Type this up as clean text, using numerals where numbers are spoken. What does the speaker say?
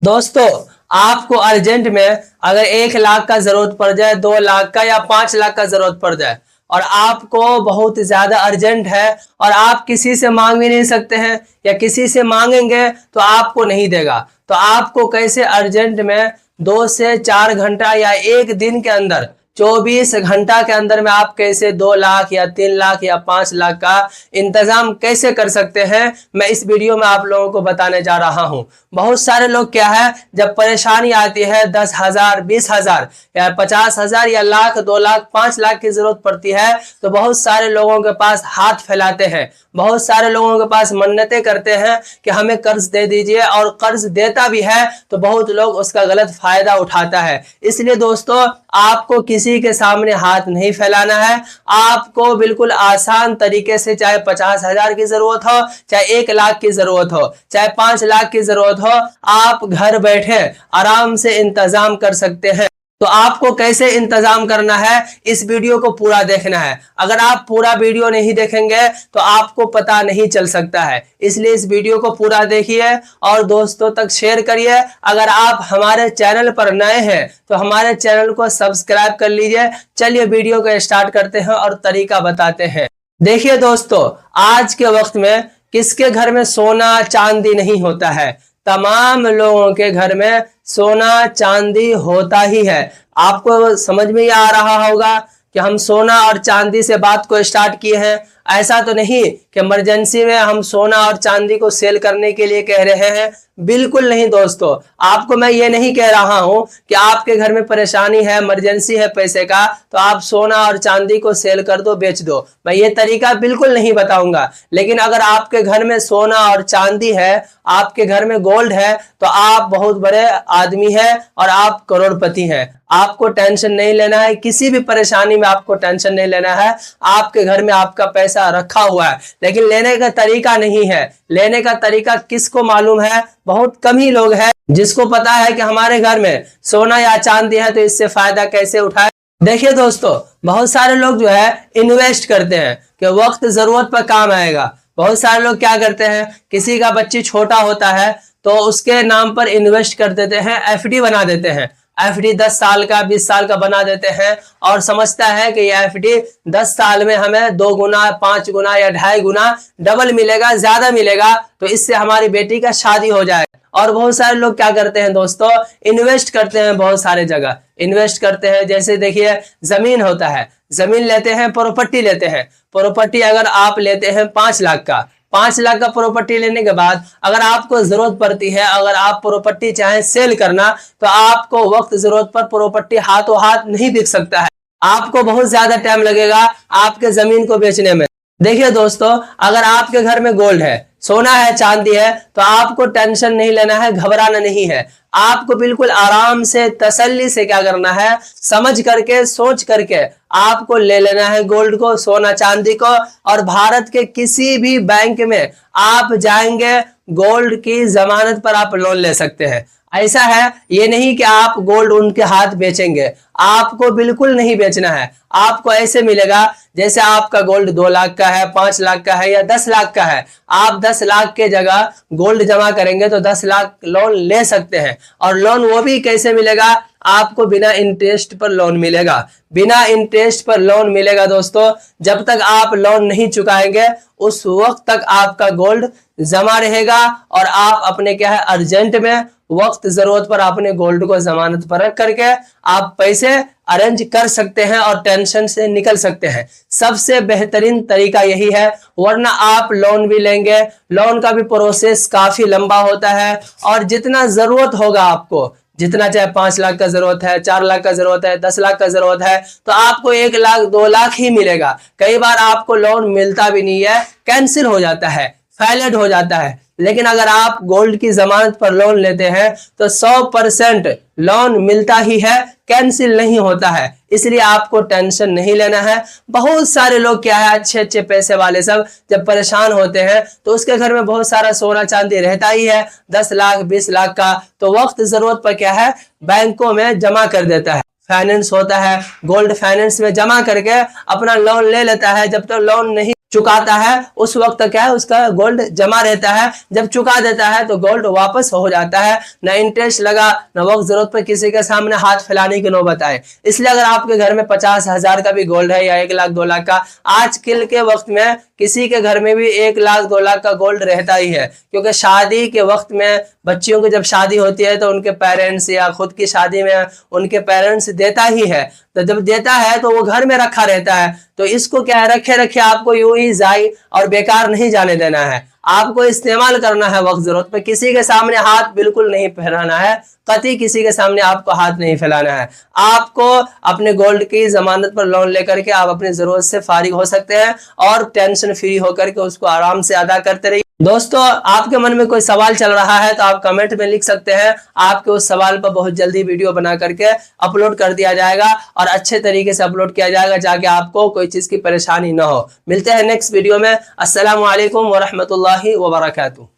दोस्तों, आपको अर्जेंट में अगर 1 लाख का जरूरत पड़ जाए, 2 लाख का या 5 लाख का जरूरत पड़ जाए और आपको बहुत ज्यादा अर्जेंट है और आप किसी से मांग भी नहीं सकते हैं या किसी से मांगेंगे तो आपको नहीं देगा, तो आपको कैसे अर्जेंट में 2 से 4 घंटा या एक दिन के अंदर 24 घंटा के अंदर में आप कैसे 2 लाख या 3 लाख या 5 लाख का इंतजाम कैसे कर सकते हैं, मैं इस वीडियो में आप लोगों को बताने जा रहा हूं। बहुत सारे लोग क्या है, जब परेशानी आती है 10,000, 20,000 या 50,000 या लाख, 2 लाख, 5 लाख की जरूरत पड़ती है तो बहुत सारे लोगों के पास हाथ फैलाते हैं, बहुत सारे लोगों के पास मन्नतें करते हैं कि हमें कर्ज दे दीजिए, और कर्ज देता भी है तो बहुत लोग उसका गलत फायदा उठाता है। इसलिए दोस्तों, आपको किसी के सामने हाथ नहीं फैलाना है। आपको बिल्कुल आसान तरीके से, चाहे 50,000 की जरूरत हो, चाहे 1 लाख की जरूरत हो, चाहे 5 लाख की जरूरत हो, आप घर बैठे आराम से इंतजाम कर सकते हैं। तो आपको कैसे इंतजाम करना है, इस वीडियो को पूरा देखना है। अगर आप पूरा वीडियो नहीं देखेंगे तो आपको पता नहीं चल सकता है, इसलिए इस वीडियो को पूरा देखिए और दोस्तों तक शेयर करिए। अगर आप हमारे चैनल पर नए हैं तो हमारे चैनल को सब्सक्राइब कर लीजिए। चलिए वीडियो को स्टार्ट करते हैं और तरीका बताते हैं। देखिए दोस्तों, आज के वक्त में किसके घर में सोना चांदी नहीं होता है? तमाम लोगों के घर में सोना चांदी होता ही है। आपको समझ में आ रहा होगा कि हम सोना और चांदी से बात को स्टार्ट किए हैं। ऐसा तो नहीं कि इमरजेंसी में हम सोना और चांदी को सेल करने के लिए कह रहे हैं, बिल्कुल नहीं दोस्तों। आपको मैं ये नहीं कह रहा हूं कि आपके घर में परेशानी है, इमरजेंसी है पैसे का, तो आप सोना और चांदी को सेल कर दो, बेच दो। मैं ये तरीका बिल्कुल नहीं बताऊंगा। लेकिन अगर आपके घर में सोना और चांदी है, आपके घर में गोल्ड है, तो आप बहुत बड़े आदमी हैं और आप करोड़पति हैं। आपको टेंशन नहीं लेना है, किसी भी परेशानी में आपको टेंशन नहीं लेना है। आपके घर में आपका पैसा रखा हुआ है, लेकिन लेने का तरीका नहीं है। लेने का तरीका किसको मालूम है? बहुत कम ही लोग हैं जिसको पता है कि हमारे घर में सोना या चांदी है तो इससे फायदा कैसे उठाए। देखिए दोस्तों, बहुत सारे लोग जो है इन्वेस्ट करते हैं कि वक्त जरूरत पर काम आएगा। बहुत सारे लोग क्या करते हैं, किसी का बच्ची छोटा होता है तो उसके नाम पर इन्वेस्ट कर देते हैं, एफडी बना देते हैं। एफडी 10 साल का, 20 साल का बना देते हैं और समझता है कि ये एफडी 10 साल में हमें 2 गुना, 5 गुना या 2.5 गुना डबल मिलेगा, ज्यादा मिलेगा, तो इससे हमारी बेटी का शादी हो जाए। और बहुत सारे लोग क्या करते हैं दोस्तों, इन्वेस्ट करते हैं, बहुत सारे जगह इन्वेस्ट करते हैं। जैसे देखिए, जमीन होता है, जमीन लेते हैं, प्रॉपर्टी लेते हैं। प्रॉपर्टी अगर आप लेते हैं 5 लाख का, 5 लाख का प्रॉपर्टी लेने के बाद अगर आपको जरूरत पड़ती है, अगर आप प्रॉपर्टी चाहे सेल करना, तो आपको वक्त जरूरत पर प्रॉपर्टी हाथों हाथ नहीं बिक सकता है। आपको बहुत ज्यादा टाइम लगेगा आपके जमीन को बेचने में। देखिए दोस्तों, अगर आपके घर में गोल्ड है, सोना है, चांदी है, तो आपको टेंशन नहीं लेना है, घबराना नहीं है। आपको बिल्कुल आराम से, तसल्ली से क्या करना है, समझ करके, सोच करके आपको ले लेना है गोल्ड को, सोना चांदी को। और भारत के किसी भी बैंक में आप जाएंगे, गोल्ड की जमानत पर आप लोन ले सकते हैं। ऐसा है, ये नहीं कि आप गोल्ड उनके हाथ बेचेंगे, आपको बिल्कुल नहीं बेचना है। आपको ऐसे मिलेगा जैसे आपका गोल्ड 2 लाख का है, 5 लाख का है या 10 लाख का है। आप 10 लाख के जगह गोल्ड जमा करेंगे तो 10 लाख लोन ले सकते हैं। और लोन वो भी कैसे मिलेगा, आपको बिना इंटरेस्ट पर लोन मिलेगा। बिना इंटरेस्ट पर लोन मिलेगा दोस्तों। जब तक आप लोन नहीं चुकाएंगे उस वक्त तक आपका गोल्ड जमा रहेगा और आप अपने क्या है, अर्जेंट में, वक्त जरूरत पर अपने गोल्ड को जमानत पर रख करके आप पैसे अरेंज कर सकते हैं और टेंशन से निकल सकते हैं। सबसे बेहतरीन तरीका यही है, वरना आप लोन भी लेंगे, लोन का भी प्रोसेस काफी लंबा होता है और जितना जरूरत होगा आपको, जितना चाहे 5 लाख का जरूरत है, 4 लाख का जरूरत है, 10 लाख का जरूरत है, तो आपको 1 लाख, 2 लाख ही मिलेगा। कई बार आपको लोन मिलता भी नहीं है, कैंसिल हो जाता है, फैलेड हो जाता है। लेकिन अगर आप गोल्ड की जमानत पर लोन लेते हैं तो 100% लोन मिलता ही है, कैंसिल नहीं होता है। इसलिए आपको टेंशन नहीं लेना है। बहुत सारे लोग क्या है, अच्छे अच्छे पैसे वाले सब जब परेशान होते हैं तो उसके घर में बहुत सारा सोना चांदी रहता ही है, 10 लाख, 20 लाख का, तो वक्त जरूरत पर क्या है, बैंकों में जमा कर देता है। फाइनेंस होता है, गोल्ड फाइनेंस में जमा करके अपना लोन ले लेता है। जब तक लोन नहीं चुकाता है उस वक्त क्या है उसका गोल्ड जमा रहता है। जब चुका देता है तो गोल्ड वापस हो जाता है, ना इंटरेस्ट लगा, ना वक्त जरूरत पर किसी के सामने हाथ फैलाने की नौबत आए। इसलिए अगर आपके घर में 50,000 का भी गोल्ड है या 1 लाख 2 लाख का, आजकल के वक्त में किसी के घर में भी 1 लाख 2 लाख का गोल्ड रहता ही है, क्योंकि शादी के वक्त में बच्चियों की जब शादी होती है तो उनके पेरेंट्स या खुद की शादी में उनके पेरेंट्स देता ही है। तो जब देता है तो वो घर में रखा रहता है, तो इसको क्या है रखे रखे आपको यूं ही जाई और बेकार नहीं जाने देना है। आपको इस्तेमाल करना है वक्त जरूरत पे, किसी के सामने हाथ बिल्कुल नहीं फैलाना है, कतई किसी के सामने आपको हाथ नहीं फैलाना है। आपको अपने गोल्ड की जमानत पर लोन लेकर के आप अपनी जरूरत से फारिग हो सकते हैं और टेंशन फ्री होकर के उसको आराम से अदा करते रहिए। दोस्तों, आपके मन में कोई सवाल चल रहा है तो आप कमेंट में लिख सकते हैं, आपके उस सवाल पर बहुत जल्दी वीडियो बना करके अपलोड कर दिया जाएगा और अच्छे तरीके से अपलोड किया जाएगा ताकि आपको कोई चीज की परेशानी ना हो। मिलते हैं नेक्स्ट वीडियो में। अस्सलामु अलैकुम वरहमतुल्लाहि वबरकातुहू।